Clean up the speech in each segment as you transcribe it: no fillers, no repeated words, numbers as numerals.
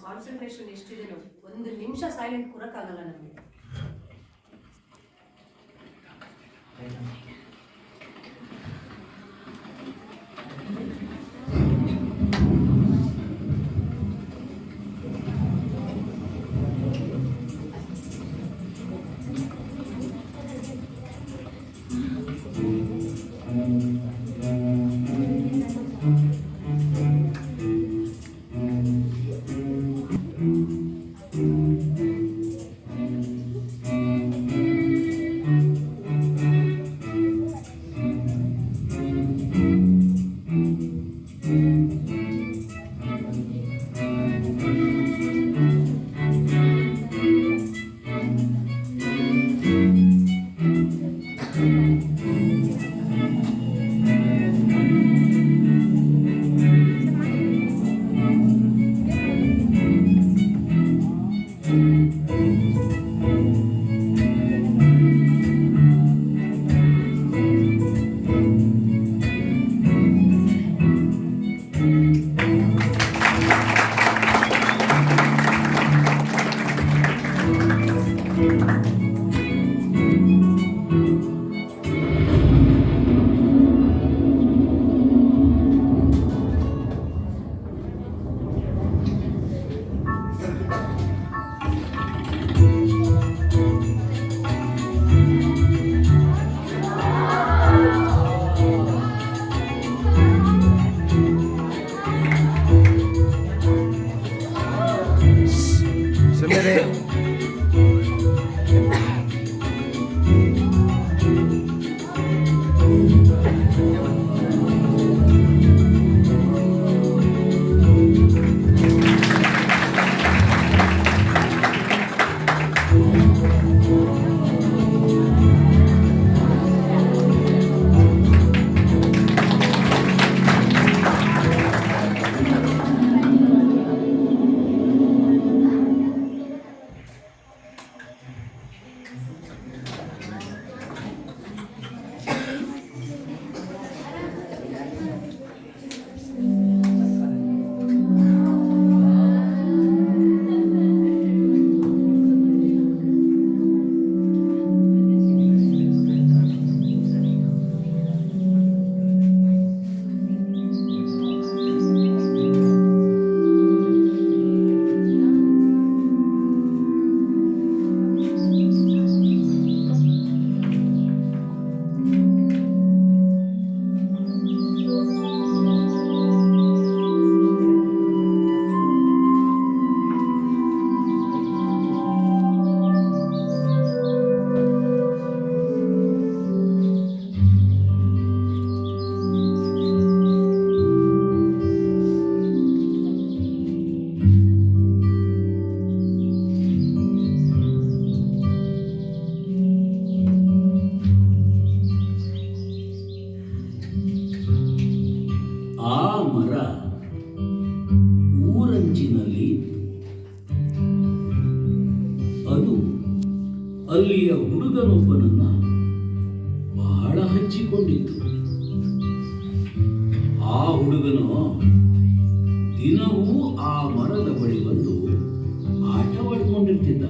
Concentration ಎಷ್ಟಿದೆ, ಒಂದು ನಿಮಿಷ ಸೈಲೆಂಟ್ ಕೂರಕ್ಕಾಗಲ್ಲ ನಮಗೆ. ಅಲ್ಲಿಯ ಹುಡುಗನೊಬ್ಬನನ್ನ ಬಹಳ ಹಚ್ಚಿಕೊಂಡಿತ್ತು. ಆ ಹುಡುಗನು ದಿನವೂ ಆ ಮರದ ಬಳಿ ಬಂದು ಆಟವಾಡಿಕೊಂಡಿರ್ತಿದ್ದ.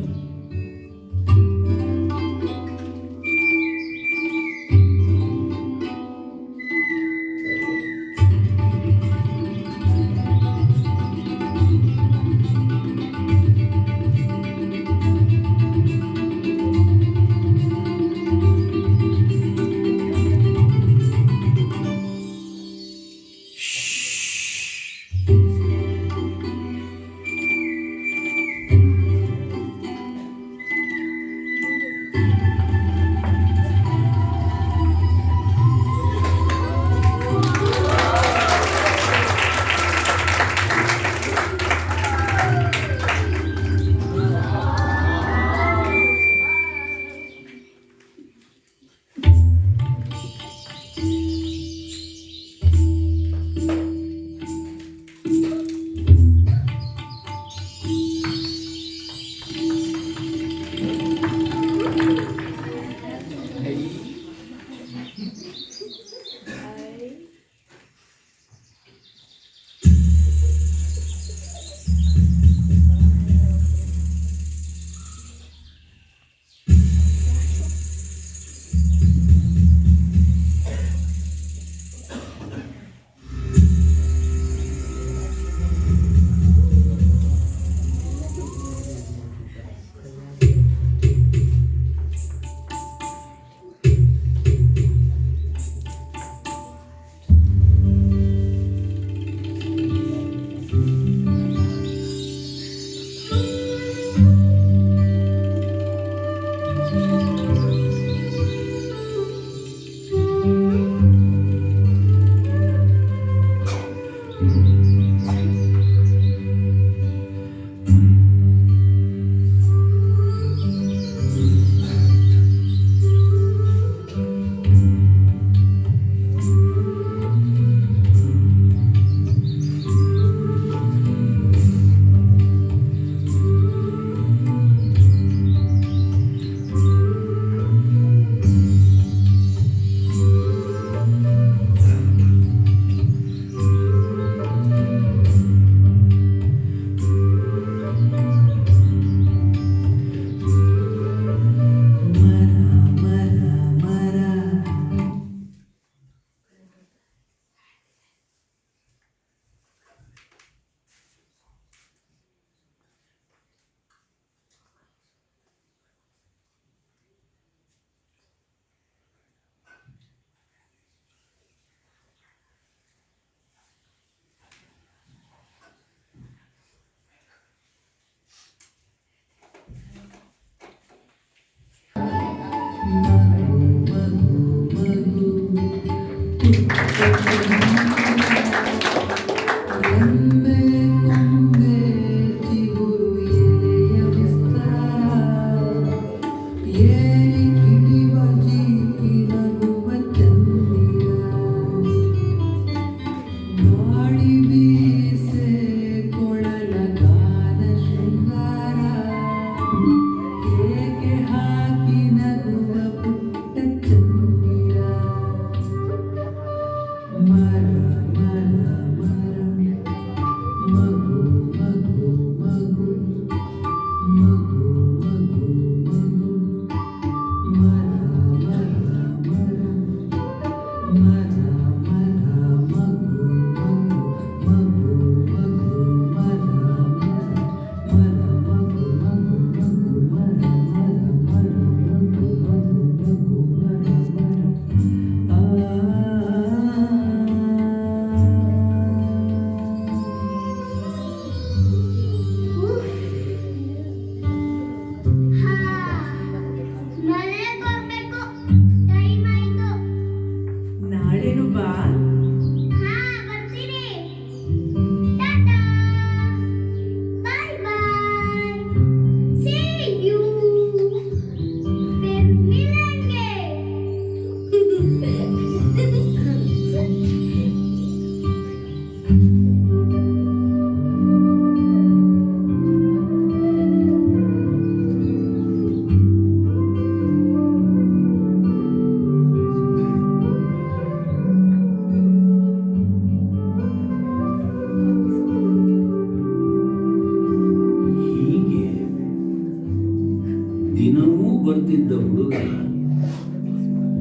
ಬರ್ತಿದ್ದ ಹುಡುಗ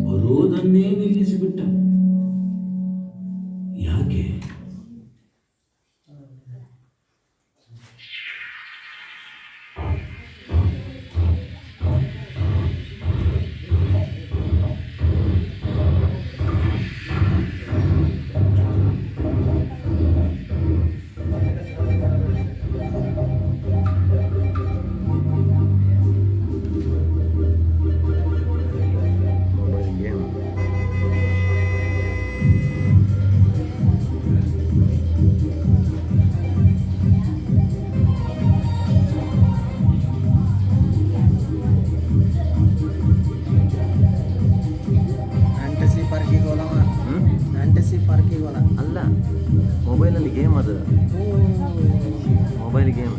ಬರೋದನ್ನೇ ನಿಲ್ಲಿಸಿಬಿಟ್ಟ. ಯಾಕೆ? ಅಲ್ಲ, ಮೊಬೈಲಲ್ಲಿ ಗೇಮ್ ಅದು. Mobile game.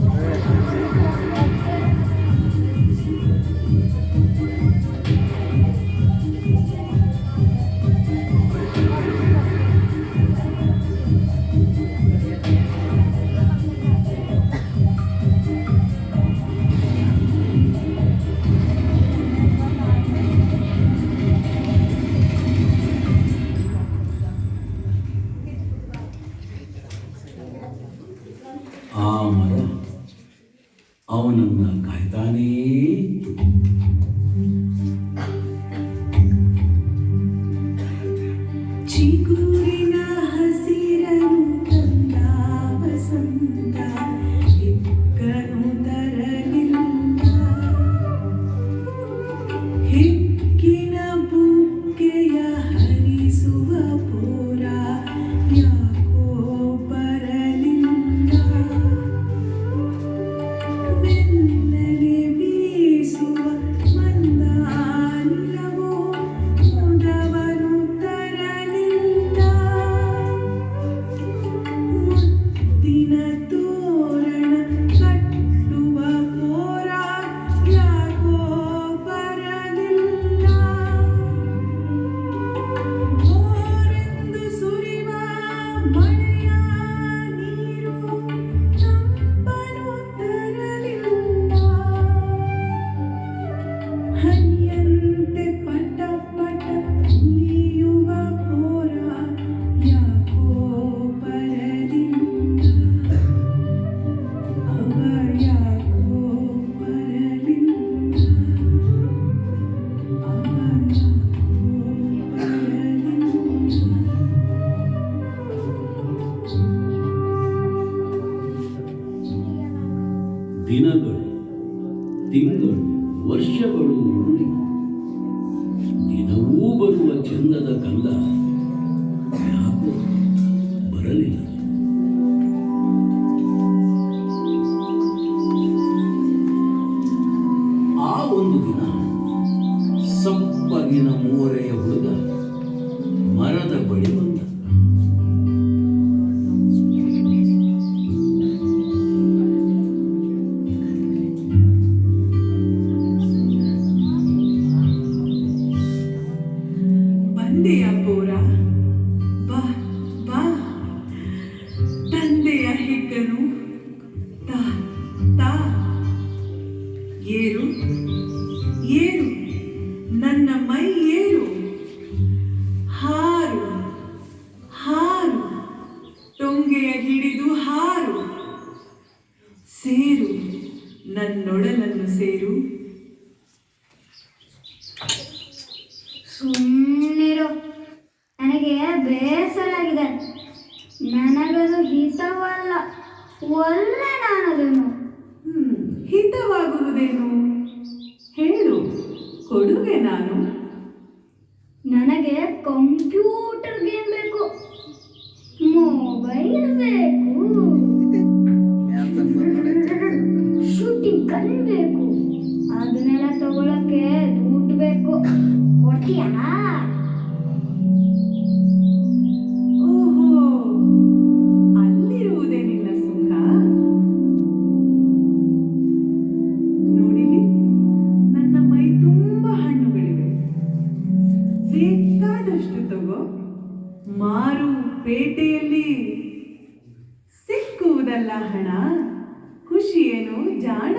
ಆ ಮರ ಅವನನ್ನ ಕಾಯ್ತಾನೇ ಇತ್ತು. ಚಿಗುರಿನ ಹಸಿರನು ತಂದ ವಸಂತ ಹಿಕ್ಕನು ತರಲಿಲ್ಲ, ಹಿಕ್ಕಿನ ಬುಕ್ಕೆಯ ಹರಿಸುವ ಪೋರ ಯಾಕೋ ಬರಲಿಲ್ಲ, ಮೆಲ್ಲನೆ ಬೀಸುವ ಮಂದಾನಿಲವೋ ಮುದವನು ತರಲಿಲ್ಲ, ಮುತ್ತಿನ ತೋರಣ ಕಟ್ಟುವ ಪೋರ ಯಾಕೋ ಬರಲಿಲ್ಲ, ಬೋರೆಂದು ಸುರಿವ ಮಳೆಯ ನೀರು ತಂಪನು ತರಲಿಲ್ಲ, ಹನಿಯಂತೆ ಪಟ ಪಟ ಉಳಿಯುವ ಪೋರ ಯಾಕೋ ಬರಲಿಲ್ಲ, ಅವ ಯಾಕೋ ಬರಲಿಲ್ಲ, ಅವ ಯಾಕೋ ದಿನಗಳು, ತಿಂಗಳು, ವರ್ಷಗಳು ಉರುಳಿ ದಿನವೂ ಬರುವ ಚಂದದ ಕಂದ ಯಾಕೋ ಬರಲಿಲ್ಲ. ಆ ಒಂದು ದಿನ ಸಪ್ಪಗಿನ ಮೋರೆಯ ಹುಡುಗ ಮರದ ಬಳಿ ಬಂದ. ಬಂದೆಯ ಪೋರ, ಬಾ ಬಾ, ತಂದೆಯ ಹಿಕ್ಕನು ತಾ ತಾ, ಏರು ಏರು ನನ್ನ ಮೈ ಏರು, ಹಾರು ಹಾರು ಟೊಂಗೆಯ ಹಿಡಿದು ಹಾರು, ಸೇರು ನನ್ನೊಡಲನ್ನು ಸೇರು. ಸುಮ್ಮನಿರು, ನನಗೆ ಬೇಸರ ಆಗಿದೆ. ನನಗದು ಹಿತವಲ್ಲ, ಒಳ್ಳೆ ನಾನದನ್ನು. ಹಿತವಾಗುವುದೇನು ಹೇಳು, ಕೊಡುವೆ ನಾನು. ನನಗೆ ಕಂಪ್ಯೂಟರ್ ಗೇಮ್ ಬೇಕು, ಮೊಬೈಲ್ ಬೇಕು, ಶೂಟಿಂಗ್ ಗನ್ ಬೇಕು, ಅದನ್ನೆಲ್ಲ ತಗೊಳಕ್ಕೆ ದುಡ್ಡು ಬೇಕು. ಕೊಡ್ತೀಯಾ? ಓಹೋ, ಅಲ್ಲಿರುವುದೇ ನಿನ್ನ ಸುಖ. ನೋಡಿಲಿ, ನನ್ನ ಮೈ ತುಂಬ ಹಣ್ಣುಗಳಿವೆ, ಬೇಕಾದಷ್ಟು ತಗೋ. ಮಾರು ಪೇಟೆಯಲ್ಲಿ ಸಿಕ್ಕುವುದಲ್ಲ ಹಣ, ಖುಷಿಯೇನು ಜಾಣ.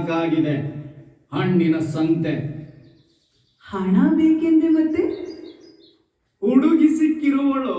ಸಾಕಾಗಿದೆ ಹಣ್ಣಿನ ಸಂತೆ. ಹಣ ಬೇಕೆಂದೆ ಮತ್ತೆ? ಹುಡುಗಿ ಸಿಕ್ಕಿರುವಳು